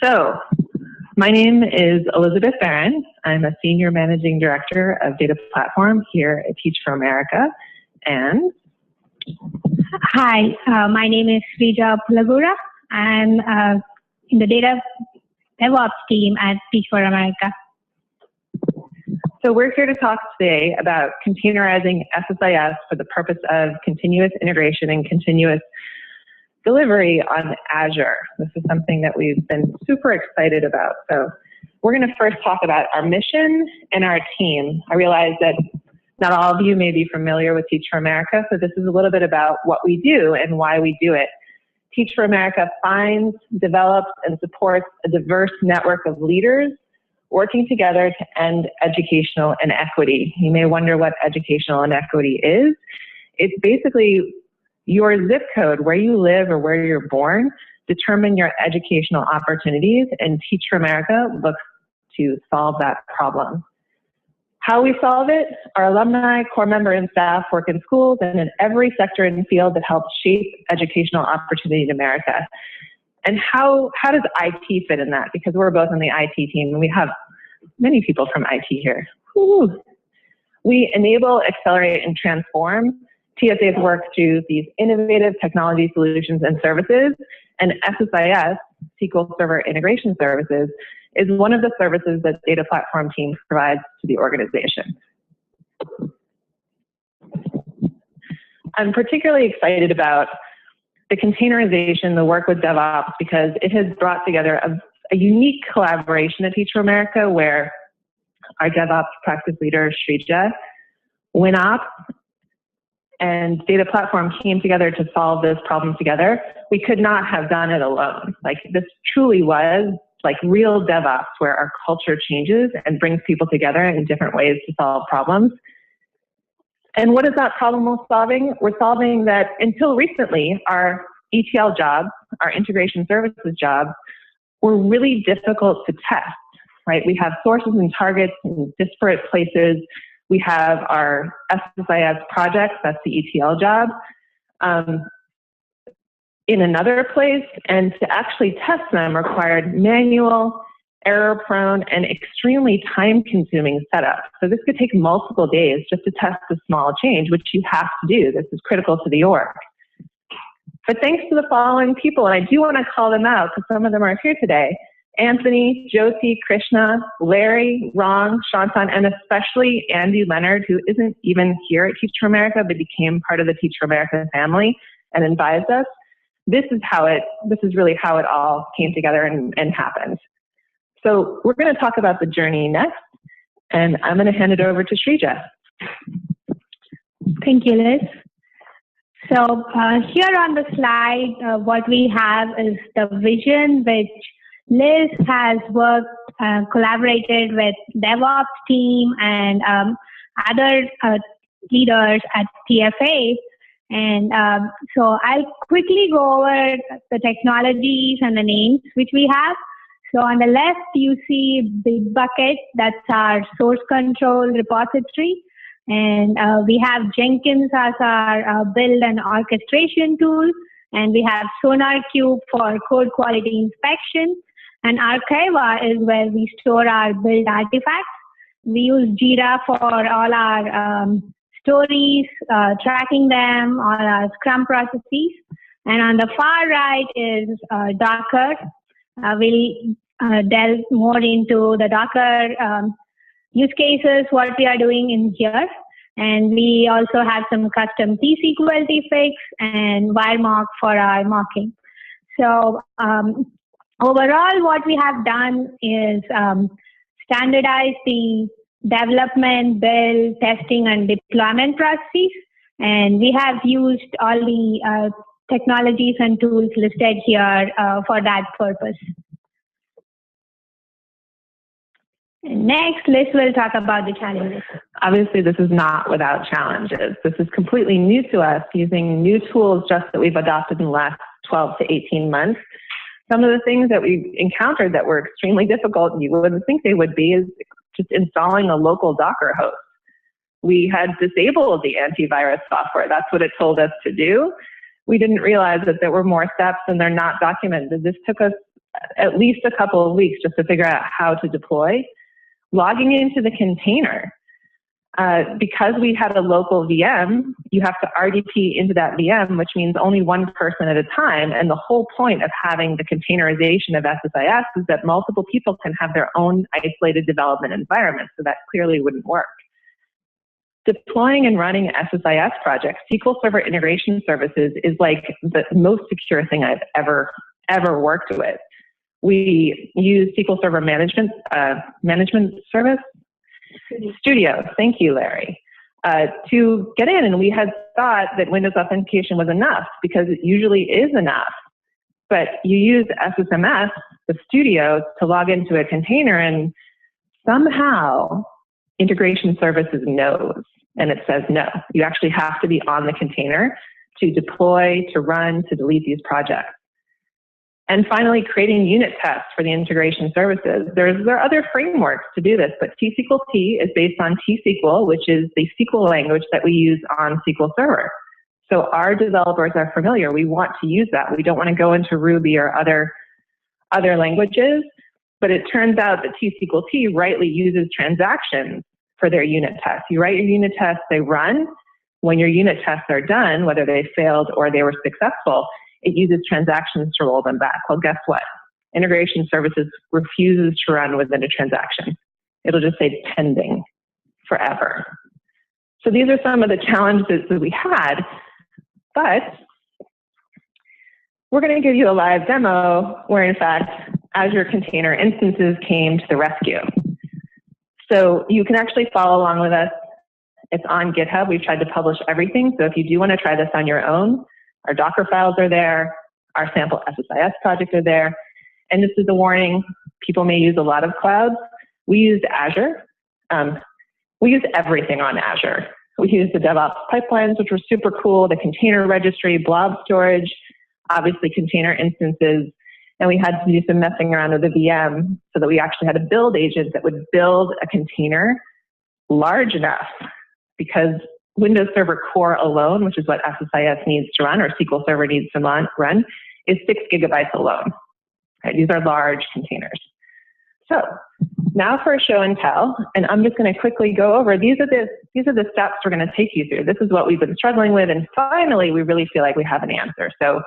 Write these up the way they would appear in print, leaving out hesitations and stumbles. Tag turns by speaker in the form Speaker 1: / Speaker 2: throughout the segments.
Speaker 1: So, my name is Elizabeth Baron. I'm a Senior Managing Director of Data Platform here at Teach for America. And
Speaker 2: hi, my name is Sreeja Pullagura. I'm in the Data DevOps team at Teach for America.
Speaker 1: So we're here to talk today about containerizing SSIS for the purpose of continuous integration and continuous delivery on Azure. This is something that we've been super excited about. So we're going to first talk about our mission and our team. I realize that not all of you may be familiar with Teach for America, so this is a little bit about what we do and why we do it. Teach for America finds, develops, and supports a diverse network of leaders working together to end educational inequity. You may wonder what educational inequity is. It's basically your zip code, where you live or where you're born, determine your educational opportunities, and Teach for America looks to solve that problem. How we solve it? Our alumni, core member, and staff work in schools and in every sector and field that helps shape educational opportunity in America. And how does IT fit in that? Because we're both on the IT team, and we have many people from IT here. Woo. We enable, accelerate, and transform TSA's work through these innovative technology solutions and services, and SSIS, SQL Server Integration Services, is one of the services that Data Platform team provides to the organization. I'm particularly excited about the containerization, the work with DevOps, because it has brought together a unique collaboration at Teach for America where our DevOps practice leader, Sreeja, WinOps, and Data Platform came together to solve this problem together. We could not have done it alone. Like, this truly was like real DevOps, where our culture changes and brings people together in different ways to solve problems. And what is that problem we're solving? We're solving that until recently, our ETL jobs, our integration services jobs, were really difficult to test, right? We have sources and targets in disparate places. We have our SSIS projects, that's the ETL job, in another place, and to actually test them required manual, error-prone, and extremely time-consuming setup. So this could take multiple days just to test a small change, which you have to do. This is critical to the org. But thanks to the following people, and I do want to call them out because some of them are here today: Anthony, Josie, Krishna, Larry, Ron, Shantan, and especially Andy Leonard, who isn't even here at Teach for America, but became part of the Teach for America family and advised us. This is really how it all came together and happened. So we're going to talk about the journey next, and I'm going to hand it over to Sreeja.
Speaker 2: Thank you, Liz. So here on the slide, what we have is the vision which Liz has worked, collaborated with DevOps team and other leaders at TFA. And so I'll quickly go over the technologies and the names which we have. So on the left, you see Bitbucket, that's our source control repository. And we have Jenkins as our build and orchestration tool. And we have SonarQube for code quality inspection. And Archiva is where we store our build artifacts. We use Jira for all our stories, tracking them, all our Scrum processes. And on the far right is Docker. We'll delve more into the Docker use cases, what we are doing in here. And we also have some custom T-SQL fix and WireMock for our mocking. So overall, what we have done is standardize the development, build, testing, and deployment processes. And we have used all the technologies and tools listed here for that purpose. And next, Liz will talk about the challenges.
Speaker 1: Obviously, this is not without challenges. This is completely new to us, using new tools just that we've adopted in the last 12 to 18 months. Some of the things that we've encountered that were extremely difficult, and you wouldn't think they would be, is just installing a local Docker host. We had disabled the antivirus software. That's what it told us to do. We didn't realize that there were more steps and they're not documented. This took us at least a couple of weeks just to figure out how to deploy. Logging into the container, because we had a local VM, you have to RDP into that VM, which means only one person at a time. And the whole point of having the containerization of SSIS is that multiple people can have their own isolated development environment, so that clearly wouldn't work. Deploying and running SSIS projects, SQL Server Integration Services, is like the most secure thing I've ever worked with. We use SQL Server Management Service Studio. Thank you, Larry. To get in, and we had thought that Windows authentication was enough because it usually is enough. But you use SSMS, the Studio, to log into a container, and somehow Integration Services knows, and it says no. You actually have to be on the container to deploy, to run, to delete these projects. And finally, creating unit tests for the integration services. There are other frameworks to do this, but T-SQL-T is based on T-SQL, which is the SQL language that we use on SQL Server. So our developers are familiar. We want to use that. We don't want to go into Ruby or other languages, but it turns out that T-SQL-T rightly uses transactions for their unit tests. You write your unit tests, they run. When your unit tests are done, whether they failed or they were successful, it uses transactions to roll them back. Well, guess what? Integration Services refuses to run within a transaction. It'll just say pending forever. So these are some of the challenges that we had, but we're going to give you a live demo where, in fact, Azure Container Instances came to the rescue. So you can actually follow along with us. It's on GitHub. We've tried to publish everything. So if you do want to try this on your own, our Docker files are there, our sample SSIS project are there, and this is a warning. People may use a lot of clouds. We used Azure. We use everything on Azure. We used the DevOps pipelines, which were super cool, the container registry, blob storage, obviously container instances, and we had to do some messing around with the VM so that we actually had a build agent that would build a container large enough, because Windows Server Core alone, which is what SSIS needs to run, or SQL Server needs to run, is 6 gigabytes alone. Right? These are large containers. So now for a show and tell, and I'm just going to quickly go over, these are the steps we're going to take you through. This is what we've been struggling with, and finally we really feel like we have an answer. So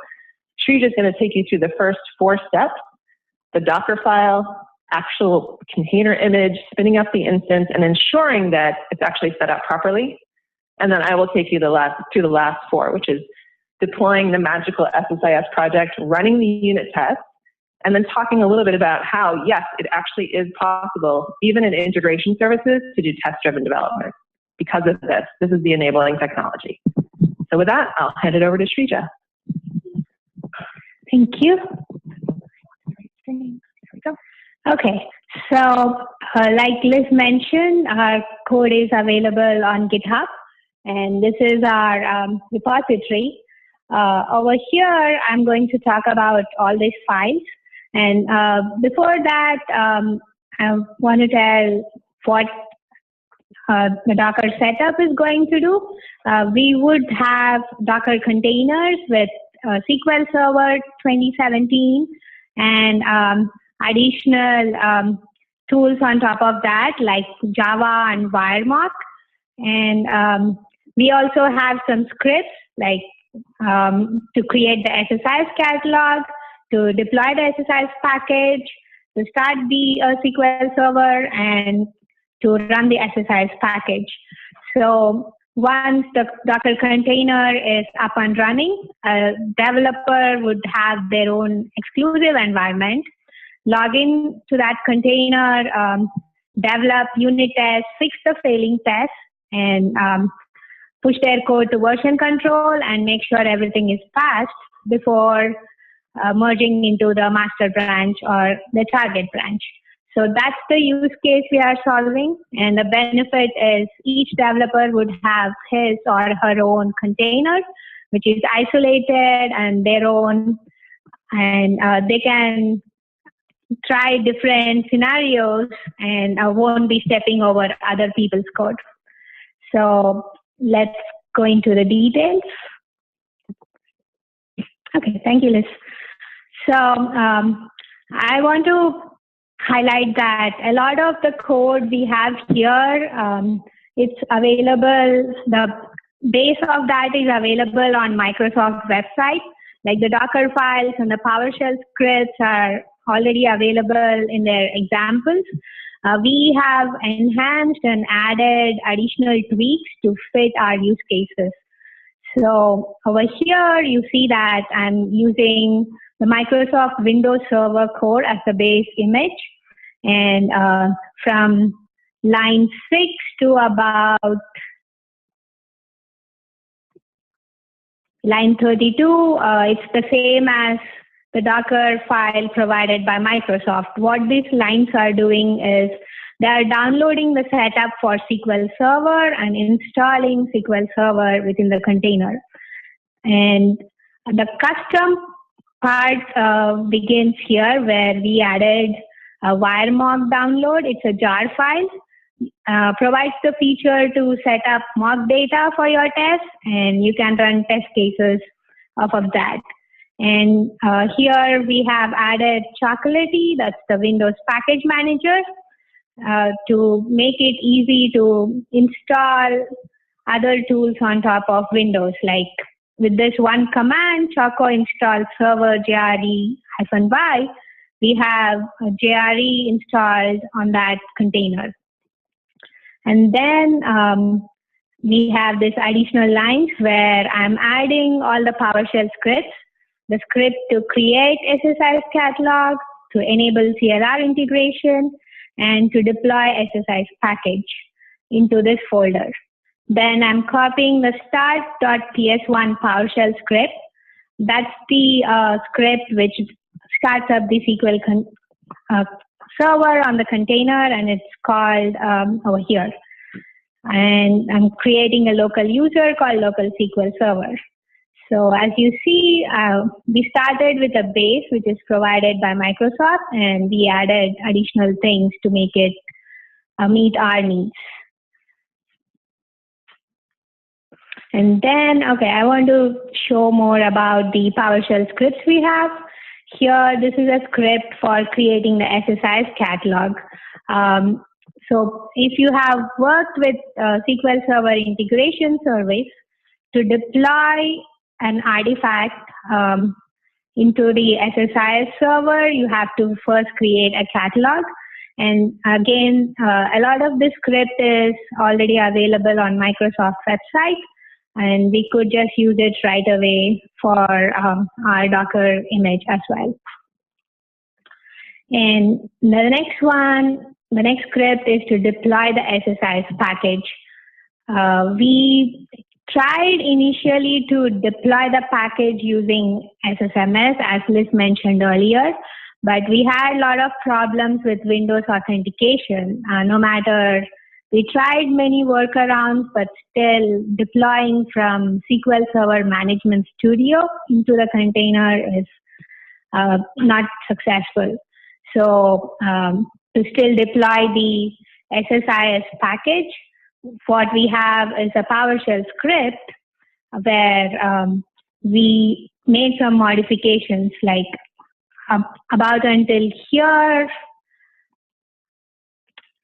Speaker 1: Sreeja is going to take you through the first 4 steps: the Docker file, actual container image, spinning up the instance, and ensuring that it's actually set up properly. And then I will take you through the last 4, which is deploying the magical SSIS project, running the unit tests, and then talking a little bit about how, yes, it actually is possible, even in integration services, to do test-driven development. Because of this, this is the enabling technology. So with that, I'll hand it over to Sreeja.
Speaker 2: Thank you. There we go. Okay, so like Liz mentioned, our code is available on GitHub. And this is our repository. Over here, I'm going to talk about all these files. And before that, I want to tell what the Docker setup is going to do. We would have Docker containers with SQL Server 2017 and additional tools on top of that, like Java and WireMark. And we also have some scripts like to create the SSIS catalog, to deploy the SSIS package, to start the SQL Server, and to run the SSIS package. So once the Docker container is up and running, a developer would have their own exclusive environment, log in to that container, develop unit tests, fix the failing tests, and push their code to version control and make sure everything is passed before merging into the master branch or the target branch. So that's the use case we are solving, and the benefit is each developer would have his or her own container, which is isolated and their own, and they can try different scenarios and won't be stepping over other people's code. So let's go into the details. Okay, thank you, Liz. So I want to highlight that a lot of the code we have here, it's available, the base of that is available on Microsoft website. Like the Docker files and the PowerShell scripts are already available in their examples. We have enhanced and added additional tweaks to fit our use cases. So over here, you see that I'm using the Microsoft Windows Server core as the base image. And from line 6 to about line 32, it's the same as the Docker file provided by Microsoft. What these lines are doing is they are downloading the setup for SQL Server and installing SQL Server within the container. And the custom part begins here where we added a wire mock download. It's a jar file. Provides the feature to set up mock data for your test, and you can run test cases off of that. And here we have added Chocolatey, that's the Windows Package Manager, to make it easy to install other tools on top of Windows. Like with this one command, Choco install server JRE-y, we have a JRE installed on that container. And then we have this additional lines where I'm adding all the PowerShell scripts, the script to create SSIS catalog, to enable CLR integration, and to deploy SSIS package into this folder. Then I'm copying the start.ps1 PowerShell script. That's the script which starts up the SQL server on the container, and it's called over here. And I'm creating a local user called local SQL server. So as you see, we started with a base which is provided by Microsoft, and we added additional things to make it meet our needs. And then, okay, I want to show more about the PowerShell scripts we have. Here, this is a script for creating the SSIS catalog. So if you have worked with SQL Server Integration Service, to deploy an artifact into the SSIS server, you have to first create a catalog. And again, a lot of this script is already available on Microsoft website, and we could just use it right away for our Docker image as well. And the next script is to deploy the SSIS package. We tried initially to deploy the package using SSMS, as Liz mentioned earlier, but we had a lot of problems with Windows authentication. No matter, we tried many workarounds, but still deploying from SQL Server Management Studio into the container is not successful. So to still deploy the SSIS package, what we have is a PowerShell script where we made some modifications, like about until here,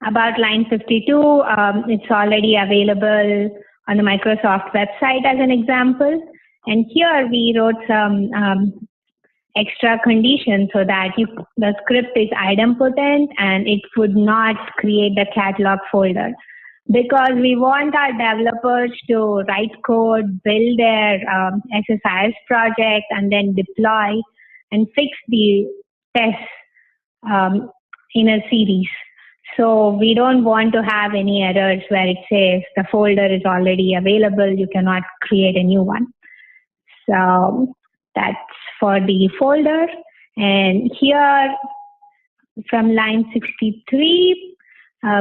Speaker 2: about line 52, it's already available on the Microsoft website as an example. And here we wrote some extra conditions so that the script is idempotent and it would not create the catalog folder. Because we want our developers to write code, build their SSIS project, and then deploy and fix the tests in a series. So we don't want to have any errors where it says the folder is already available, you cannot create a new one. So that's for the folder. And here from line 63,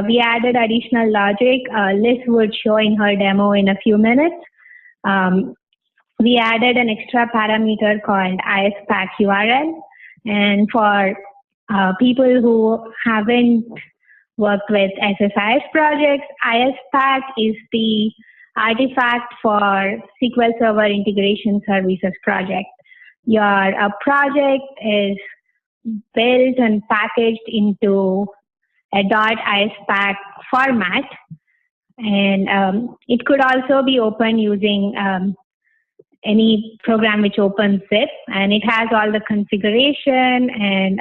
Speaker 2: we added additional logic. Liz would show in her demo in a few minutes. We added an extra parameter called ISPAC URL. And for people who haven't worked with SSIS projects, ISPAC is the artifact for SQL Server Integration Services project. Your project is built and packaged into a .ispac format, and it could also be opened using any program which opens zip, and it has all the configuration and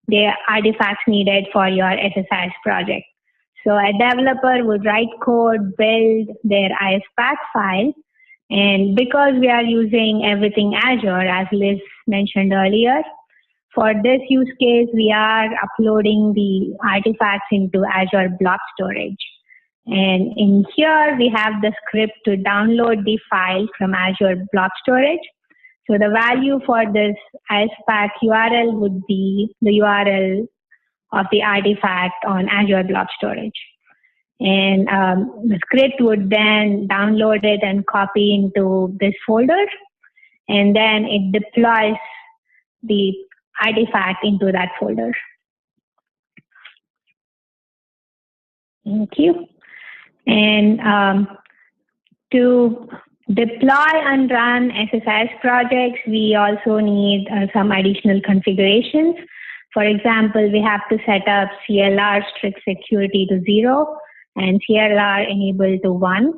Speaker 2: the artifacts needed for your SSIS project. So a developer would write code, build their ISPAC file, and because we are using everything Azure, as Liz mentioned earlier, for this use case, we are uploading the artifacts into Azure Blob Storage. And in here, we have the script to download the file from Azure Blob Storage. So the value for this ISPAC URL would be the URL of the artifact on Azure Blob Storage. And the script would then download it and copy into this folder, and then it deploys the artifact into that folder. Thank you. And to deploy and run SSIS projects, we also need some additional configurations. For example, we have to set up CLR strict security to 0 and CLR enabled to 1.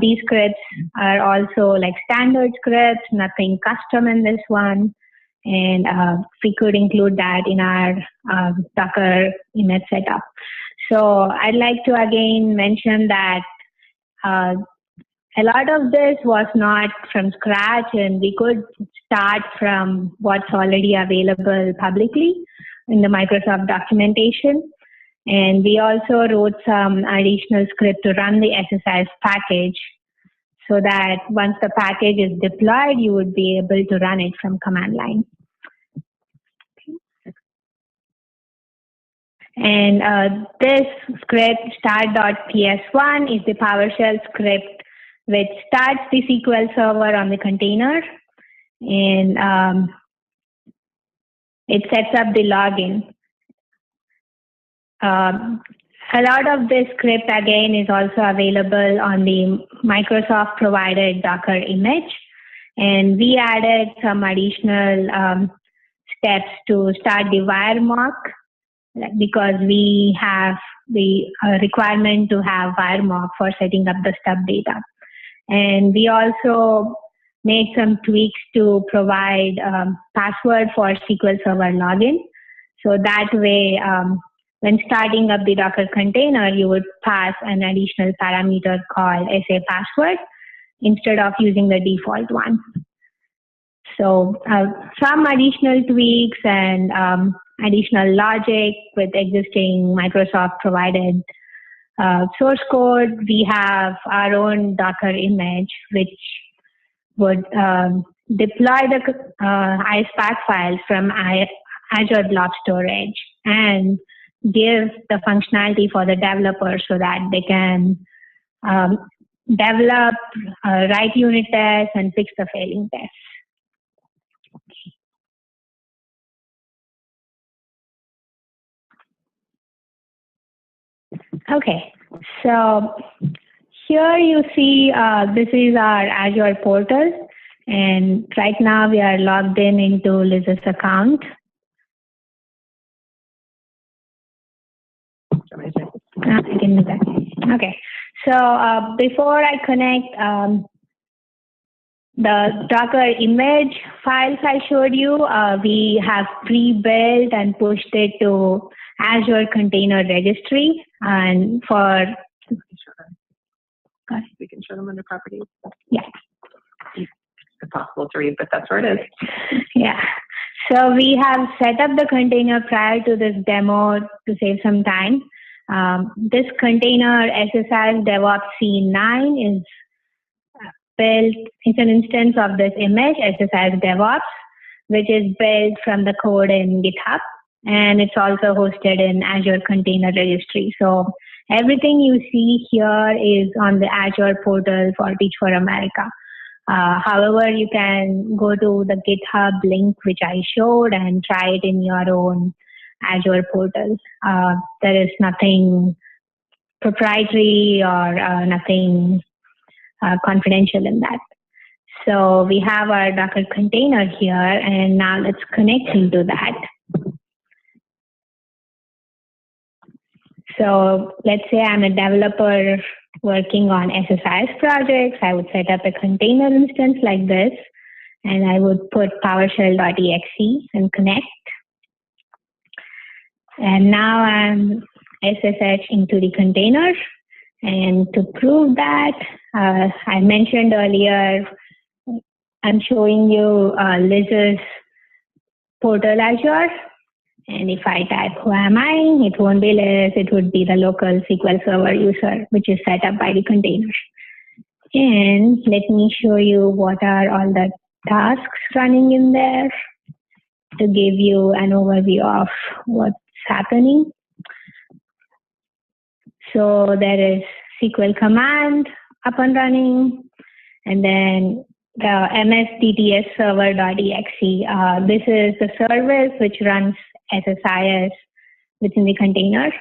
Speaker 2: These scripts are also like standard scripts, nothing custom in this one. And we could include that in our Docker image setup. So I'd like to again mention that a lot of this was not from scratch, and we could start from what's already available publicly in the Microsoft documentation. And we also wrote some additional script to run the SSIS package so that once the package is deployed, you would be able to run it from command line. And this script, start.ps1, is the PowerShell script which starts the SQL Server on the container, and it sets up the login. A lot of this script, again, is also available on the Microsoft provided Docker image, and we added some additional steps to start the wire mock, because we have the requirement to have wire mock for setting up the stub data. And we also made some tweaks to provide password for SQL Server login. So that way, when starting up the Docker container, you would pass an additional parameter called SA password instead of using the default one. So some additional tweaks and additional logic with existing Microsoft provided source code. We have our own Docker image, which would deploy the ISPAC files from Azure Blob Storage and give the functionality for the developer so that they can develop, write unit tests, and fix the failing tests. Okay, so here you see this is our Azure portal, and right now we are logged in into Liz's account. I can do that. Okay, so before I connect the Docker image files I showed you, we have pre-built and pushed it to Azure Container Registry, and for
Speaker 1: we can show them under properties.
Speaker 2: Yeah,
Speaker 1: it's impossible to read, but that's where it is.
Speaker 2: Yeah. So we have set up the container prior to this demo to save some time. This container SSIS DevOps C9 is built. It's an instance of this image SSIS DevOps, which is built from the code in GitHub. And it's also hosted in Azure Container Registry. So everything you see here is on the Azure portal for Teach for America. However, you can go to the GitHub link which I showed and try it in your own Azure portal. There is nothing proprietary or nothing confidential in that. So we have our Docker container here, and now let's connect into that. So let's say I'm a developer working on SSIS projects. I would set up a container instance like this, and I would put PowerShell.exe and connect. And now I'm SSH into the container. And to prove that, I mentioned earlier, I'm showing you Liz's portal Azure. And if I type who am I, it won't be Liz, it would be the local SQL Server user, which is set up by the container. And let me show you what are all the tasks running in there to give you an overview of what's happening. So there is SQL command up and running, and then the msdts server.exe. This is the service which runs SSIS within the container.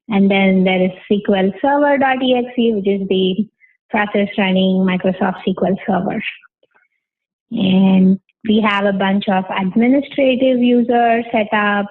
Speaker 2: And then there is SQL Server.exe, which is the process running Microsoft SQL Server. And we have a bunch of administrative users set up.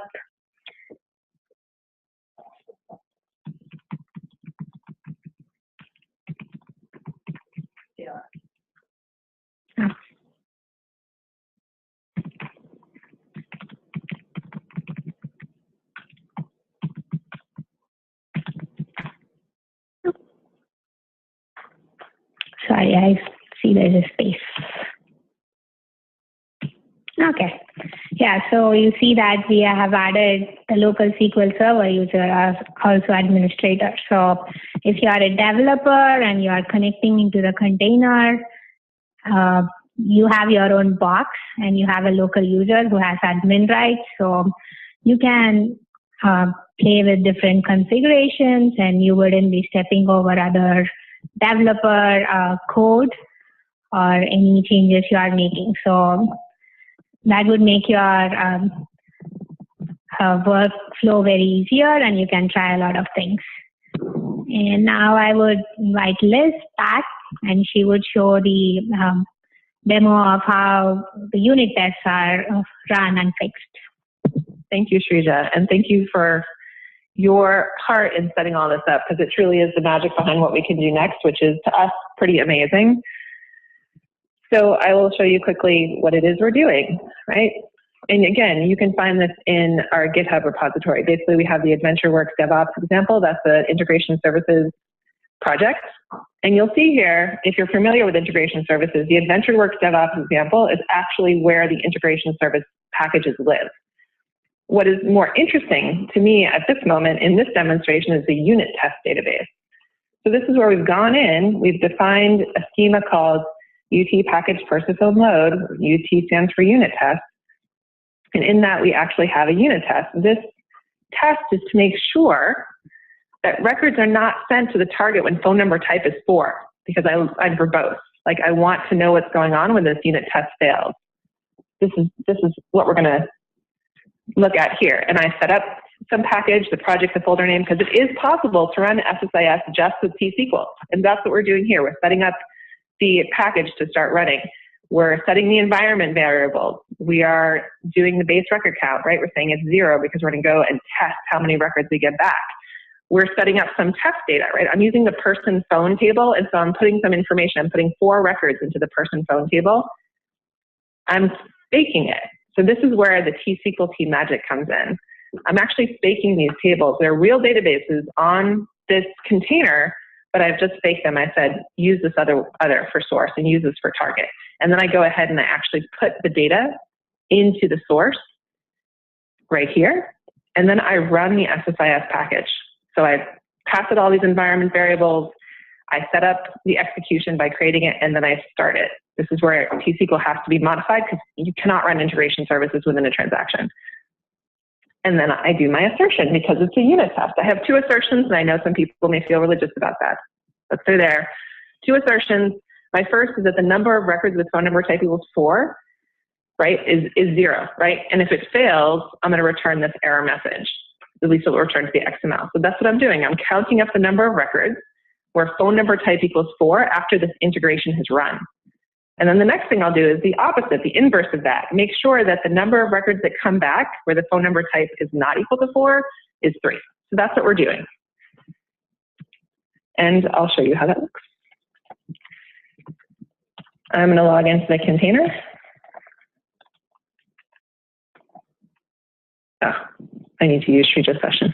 Speaker 2: Sorry, I see there's a space. Okay. Yeah, so you see that we have added the local SQL Server user as also administrator. So if you are a developer and you are connecting into the container, you have your own box and you have a local user who has admin rights. So you can play with different configurations and you wouldn't be stepping over other developer code or any changes you are making. So that would make your workflow very easier and you can try a lot of things. And now I would invite Liz back and she would show the demo of how the unit tests are run and fixed.
Speaker 1: Thank you, Sreeja, and thank you for your heart in setting all this up, because it truly is the magic behind what we can do next, which is to us pretty amazing. So I will show you quickly what it is we're doing, right? And again, you can find this in our GitHub repository. Basically, we have the AdventureWorks DevOps example. That's the Integration Services project. And you'll see here, if you're familiar with integration services, the AdventureWorks DevOps example is actually where the integration service packages live. What is more interesting to me at this moment in this demonstration is the unit test database. So this is where we've gone in, we've defined a schema called UT package first fulfilled load. UT stands for unit test. And in that, we actually have a unit test. This test is to make sure that records are not sent to the target when phone number type is 4, because I'm verbose. Like, I want to know what's going on when this unit test fails. This is what we're going to look at here. And I set up some package, the project, the folder name, because it is possible to run SSIS just with T-SQL. And that's what we're doing here. We're setting up the package to start running. We're setting the environment variables. We are doing the base record count, right? We're saying it's 0 because we're going to go and test how many records we get back. We're setting up some test data, right? I'm using the person phone table, and so I'm putting some information. I'm putting 4 records into the person phone table. I'm spaking it. So this is where the T-SQL T magic comes in. I'm actually spaking these tables. They're real databases on this container, but I've just faked them. I said, use this other for source and use this for target. And then I go ahead and I actually put the data into the source right here. And then I run the SSIS package. So I pass it all these environment variables. I set up the execution by creating it, and then I start it. This is where T-SQL has to be modified because you cannot run integration services within a transaction. And then I do my assertion because it's a unit test. I have 2 assertions, and I know some people may feel religious about that, but they're there. 2 assertions. My first is that the number of records with phone number type equals 4, right, is 0, right? And if it fails, I'm going to return this error message. At least it will return to the XML. So that's what I'm doing. I'm counting up the number of records where phone number type equals 4 after this integration has run. And then the next thing I'll do is the opposite, the inverse of that. Make sure that the number of records that come back where the phone number type is not equal to 4 is 3. So that's what we're doing. And I'll show you how that looks. I'm going to log into the container. Oh, I need to use Sreeja's session.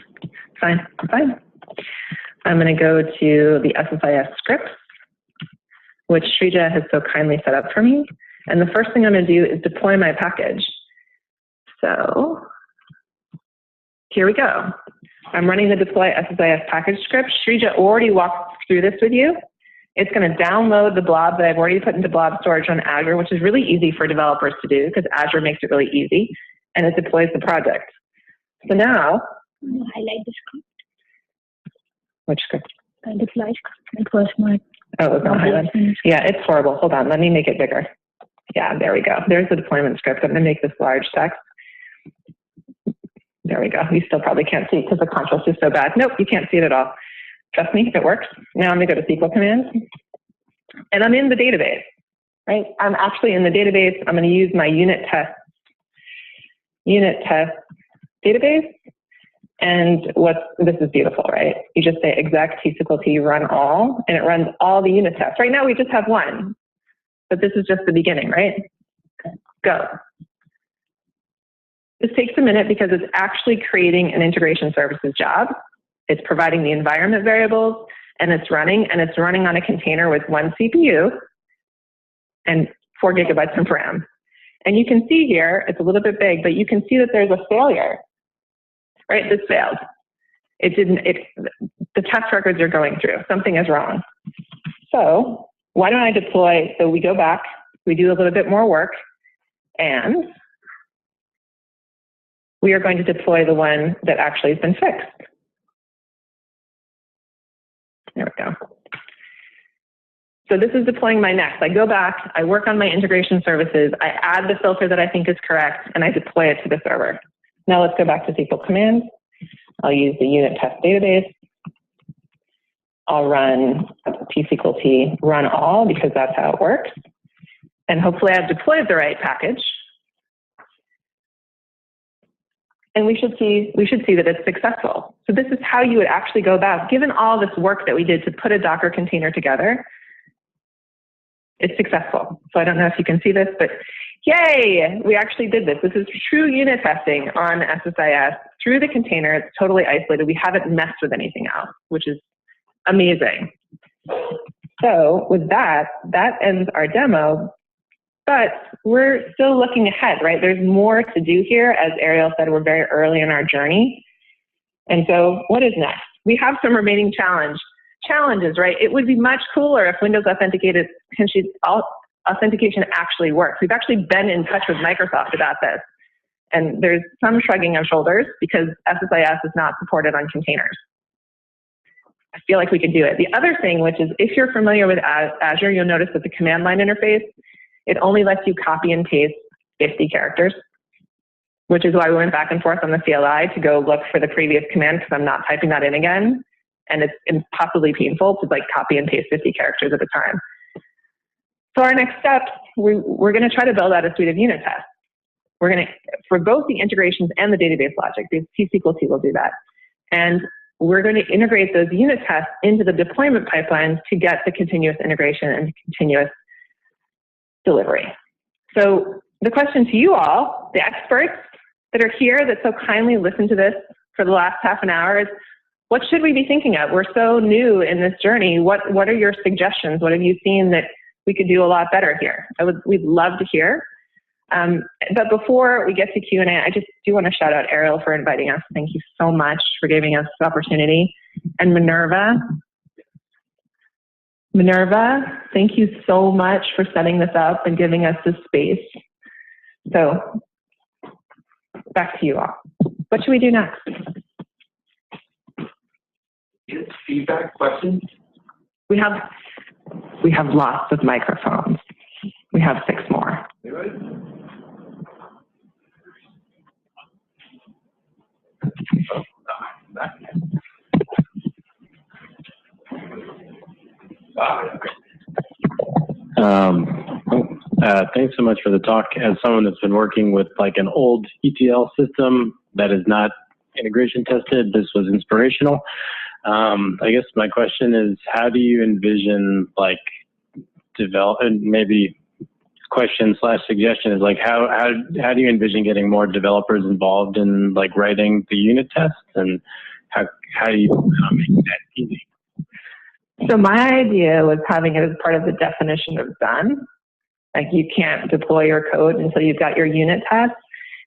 Speaker 1: Fine, fine. I'm going to go to the SSIS scripts, which Sreeja has so kindly set up for me. And the first thing I'm going to do is deploy my package. So here we go. I'm running the deploy SSIS package script. Sreeja already walked through this with you. It's going to download the blob that I've already put into blob storage on Azure, which is really easy for developers to do because Azure makes it really easy, and it deploys the project. So now,
Speaker 2: highlight the script.
Speaker 1: Which script?
Speaker 2: The deploy script. It was not.
Speaker 1: Oh, it was not highlighted. Yeah, it's horrible. Hold on, let me make it bigger. Yeah, there we go. There's the deployment script. I'm going to make this large text. There we go. You still probably can't see it because the contrast is so bad. Nope, you can't see it at all. Trust me, it works. Now I'm going to go to SQL commands. And I'm in the database, right? I'm actually in the database. I'm going to use my unit test database. And this is beautiful, right? You just say exec tsqlt run all, and it runs all the unit tests. Right now we just have one, but this is just the beginning, right? Go. This takes a minute because it's actually creating an integration services job. It's providing the environment variables, and it's running on a container with 1 CPU and 4 gigabytes of RAM. And you can see here, it's a little bit big, but you can see that there's a failure, right? This failed. The test records are going through. Something is wrong. So why don't I deploy, so we go back, we do a little bit more work, and we are going to deploy the one that actually has been fixed. There we go. So this is deploying my next. I go back, I work on my integration services, I add the filter that I think is correct, and I deploy it to the server. Now let's go back to SQL commands. I'll use the unit test database. I'll run tsqlt run all because that's how it works. And hopefully I've deployed the right package. And we should see that it's successful. So this is how you would actually go about, given all this work that we did to put a Docker container together, it's successful. So I don't know if you can see this, but yay, we actually did this. This is true unit testing on SSIS through the container. It's totally isolated. We haven't messed with anything else, which is amazing. So with that ends our demo. But we're still looking ahead, right? There's more to do here. As Ariel said, we're very early in our journey. And so what is next? We have some remaining challenges, right? It would be much cooler if Windows authentication actually works. We've actually been in touch with Microsoft about this. And there's some shrugging of shoulders because SSIS is not supported on containers. I feel like we could do it. The other thing, which is if you're familiar with Azure, you'll notice that the command line interface, it only lets you copy and paste 50 characters, which is why we went back and forth on the CLI to go look for the previous command because I'm not typing that in again. And it's impossibly painful to like copy and paste 50 characters at a time. So our next steps, we're going to try to build out a suite of unit tests. We're going to, for both the integrations and the database logic, the tsqlt will do that. And we're going to integrate those unit tests into the deployment pipelines to get the continuous integration and continuous delivery. So the question to you all, the experts that are here that so kindly listened to this for the last half an hour is, what should we be thinking of? We're so new in this journey. What are your suggestions? What have you seen that we could do a lot better here? We'd love to hear. But before we get to Q&A, I just do want to shout out Ariel for inviting us. Thank you so much for giving us this opportunity. And Minerva, thank you so much for setting this up and giving us this space. So back to you all. What should we do next?
Speaker 3: Feedback, questions?
Speaker 1: We have lots of microphones. We have 6 more.
Speaker 4: Thanks so much for the talk. As someone that's been working with like an old ETL system that is not integration tested, this was inspirational. I guess my question is, how do you envision like and maybe question / suggestion is like, how do you envision getting more developers involved in like writing the unit tests, and how do you make that easy?
Speaker 1: So my idea was having it as part of the definition of done. Like you can't deploy your code until you've got your unit tests.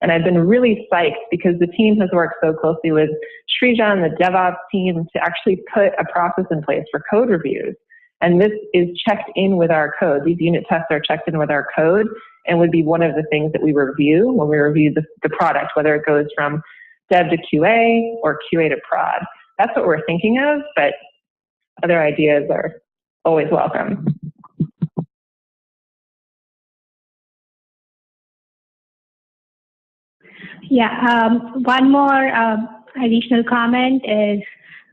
Speaker 1: And I've been really psyched because the team has worked so closely with Sreeja and the DevOps team to actually put a process in place for code reviews. And this is checked in with our code. These unit tests are checked in with our code and would be one of the things that we review when we review the product, whether it goes from dev to QA or QA to prod. That's what we're thinking of, but other ideas are always welcome.
Speaker 2: Yeah, one more additional comment is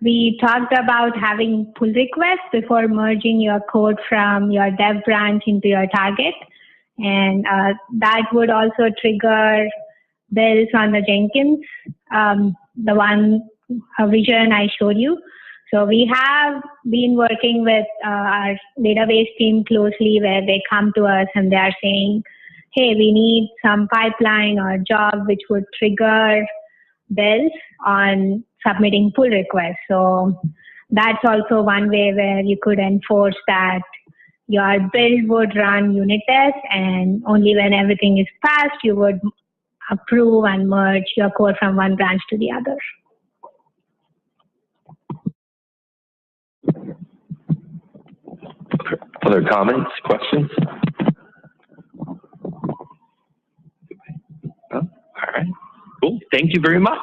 Speaker 2: we talked about having pull requests before merging your code from your dev branch into your target. And that would also trigger builds on the Jenkins, the one vision I showed you. So we have been working with our database team closely where they come to us and they are saying, hey, we need some pipeline or job which would trigger builds on submitting pull requests. So that's also one way where you could enforce that your build would run unit tests, and only when everything is passed, you would approve and merge your code from one branch to the other.
Speaker 5: Other comments, questions? Oh, all right, cool. Thank you very much.